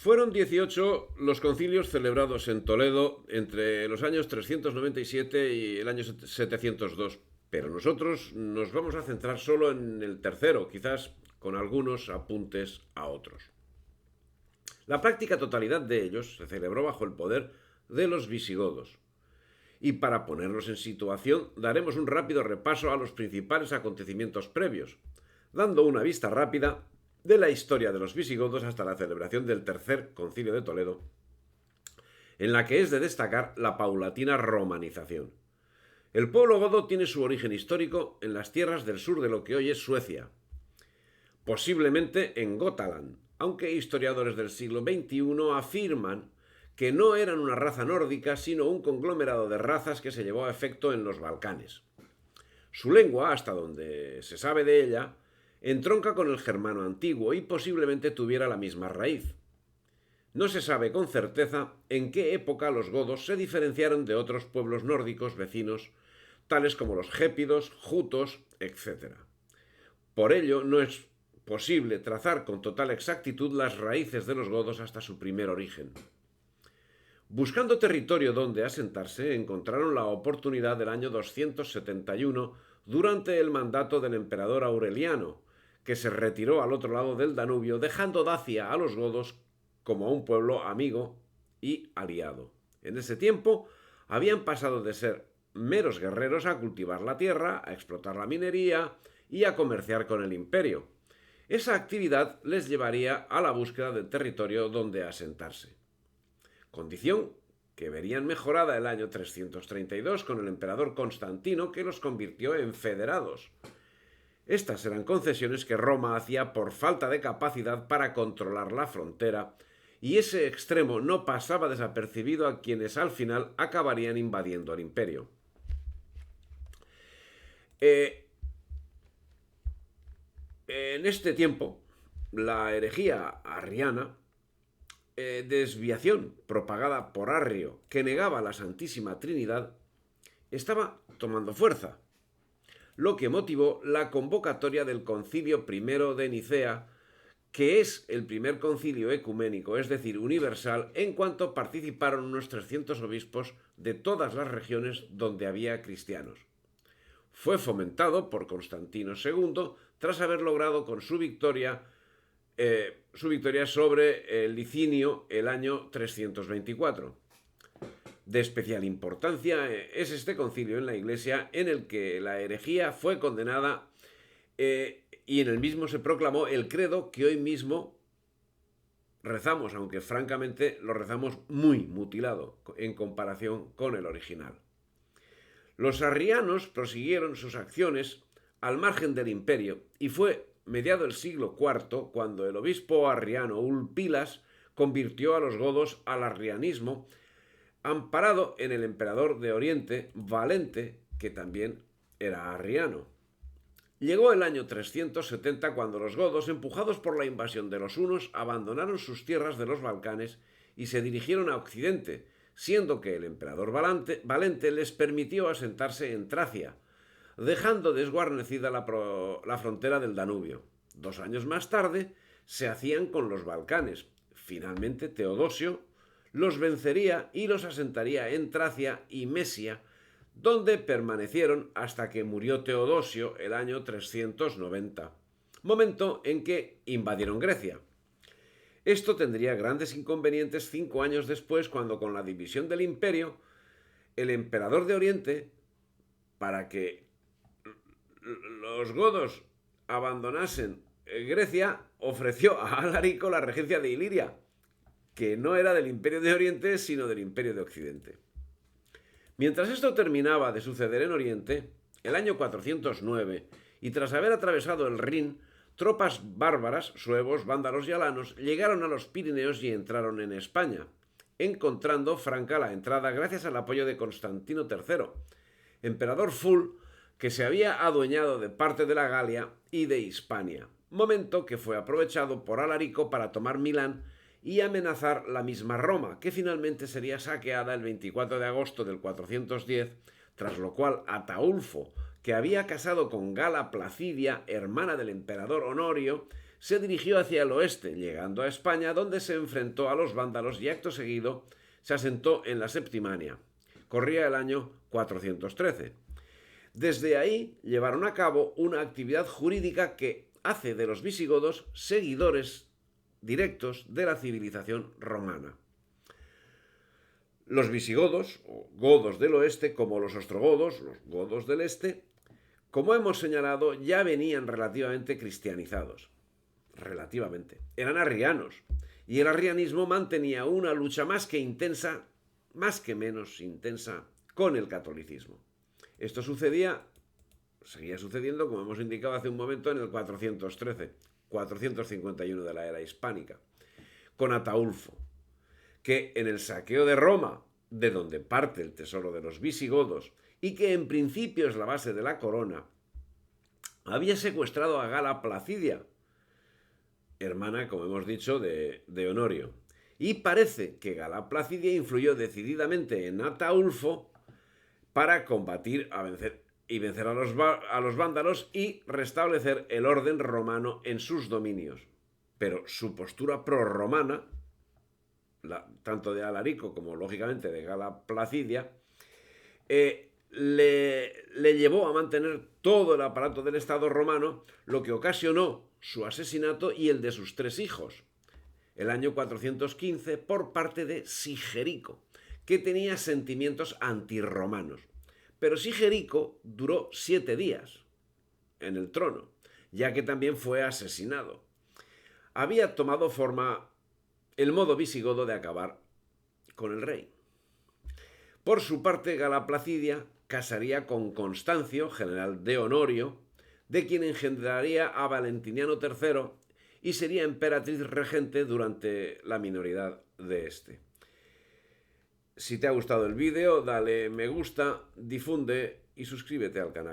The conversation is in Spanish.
Fueron 18 los concilios celebrados en Toledo entre los años 397 y el año 702, pero nosotros nos vamos a centrar solo en el tercero, quizás con algunos apuntes a otros. La práctica totalidad de ellos se celebró bajo el poder de los visigodos. Y para ponernos en situación, daremos un rápido repaso a los principales acontecimientos previos, dando una vista rápida de la historia de los visigodos hasta la celebración del Tercer Concilio de Toledo, en la que es de destacar la paulatina romanización. El pueblo godo tiene su origen histórico en las tierras del sur de lo que hoy es Suecia, posiblemente en Götaland, aunque historiadores del siglo XXI afirman que no eran una raza nórdica, sino un conglomerado de razas que se llevó a efecto en los Balcanes. Su lengua, hasta donde se sabe de ella, entronca con el germano antiguo y posiblemente tuviera la misma raíz. No se sabe con certeza en qué época los godos se diferenciaron de otros pueblos nórdicos vecinos, tales como los gépidos, jutos, etc. Por ello, no es posible trazar con total exactitud las raíces de los godos hasta su primer origen. Buscando territorio donde asentarse, encontraron la oportunidad del año 271 durante el mandato del emperador Aureliano, que se retiró al otro lado del Danubio, dejando Dacia a los godos como un pueblo amigo y aliado. En ese tiempo habían pasado de ser meros guerreros a cultivar la tierra, a explotar la minería y a comerciar con el imperio. Esa actividad les llevaría a la búsqueda del territorio donde asentarse, condición que verían mejorada el año 332 con el emperador Constantino, que los convirtió en federados. Estas eran concesiones que Roma hacía por falta de capacidad para controlar la frontera, y ese extremo no pasaba desapercibido a quienes al final acabarían invadiendo el imperio. En este tiempo, la herejía arriana, desviación propagada por Arrio, que negaba la Santísima Trinidad, estaba tomando fuerza, lo que motivó la convocatoria del Concilio I de Nicea, que es el primer concilio ecuménico, es decir, universal, en cuanto participaron unos 300 obispos de todas las regiones donde había cristianos. Fue fomentado por Constantino II tras haber logrado con su victoria sobre el Licinio el año 324. De especial importancia es este concilio en la Iglesia, en el que la herejía fue condenada y en el mismo se proclamó el credo que hoy mismo rezamos, aunque francamente lo rezamos muy mutilado en comparación con el original. Los arrianos prosiguieron sus acciones al margen del imperio y fue mediado el siglo IV cuando el obispo arriano Ulpilas convirtió a los godos al arrianismo, amparado en el emperador de Oriente, Valente, que también era arriano. Llegó el año 370 cuando los godos, empujados por la invasión de los hunos, abandonaron sus tierras de los Balcanes y se dirigieron a Occidente, siendo que el emperador Valente les permitió asentarse en Tracia, dejando desguarnecida la frontera del Danubio. 2 años más tarde se hacían con los Balcanes. Finalmente Teodosio los vencería y los asentaría en Tracia y Mesia, donde permanecieron hasta que murió Teodosio el año 390, momento en que invadieron Grecia. Esto tendría grandes inconvenientes 5 años después, cuando con la división del imperio, el emperador de Oriente, para que los godos abandonasen Grecia, ofreció a Alarico la regencia de Iliria, que no era del imperio de Oriente, sino del imperio de Occidente. Mientras esto terminaba de suceder en Oriente, el año 409, y tras haber atravesado el Rin, tropas bárbaras, suevos, vándalos y alanos, llegaron a los Pirineos y entraron en España, encontrando franca la entrada gracias al apoyo de Constantino III, emperador Full, que se había adueñado de parte de la Galia y de Hispania, momento que fue aprovechado por Alarico para tomar Milán y amenazar la misma Roma, que finalmente sería saqueada el 24 de agosto del 410, tras lo cual Ataulfo, que había casado con Gala Placidia, hermana del emperador Honorio, se dirigió hacia el oeste, llegando a España, donde se enfrentó a los vándalos y acto seguido se asentó en la Septimania. Corría el año 413. Desde ahí llevaron a cabo una actividad jurídica que hace de los visigodos seguidores directos de la civilización romana. Los visigodos, o godos del oeste, como los ostrogodos, los godos del este, como hemos señalado, ya venían relativamente cristianizados. Relativamente. Eran arrianos, y el arrianismo mantenía una lucha más que intensa, más que menos intensa, con el catolicismo. Esto seguía sucediendo, como hemos indicado hace un momento, en el 451 de la era hispánica, con Ataulfo, que en el saqueo de Roma, de donde parte el tesoro de los visigodos, y que en principio es la base de la corona, había secuestrado a Gala Placidia, hermana, como hemos dicho, de Honorio. Y parece que Gala Placidia influyó decididamente en Ataulfo para combatir y vencer a los vándalos y restablecer el orden romano en sus dominios. Pero su postura prorromana, tanto de Alarico como lógicamente de Gala Placidia, le llevó a mantener todo el aparato del Estado romano, lo que ocasionó su asesinato y el de sus 3 hijos, el año 415, por parte de Sigerico, que tenía sentimientos antirromanos. Pero Sigerico duró 7 días en el trono, ya que también fue asesinado. Había tomado forma el modo visigodo de acabar con el rey. Por su parte, Gala Placidia casaría con Constancio, general de Honorio, de quien engendraría a Valentiniano III y sería emperatriz regente durante la minoridad de este. Si te ha gustado el vídeo, dale me gusta, difunde y suscríbete al canal.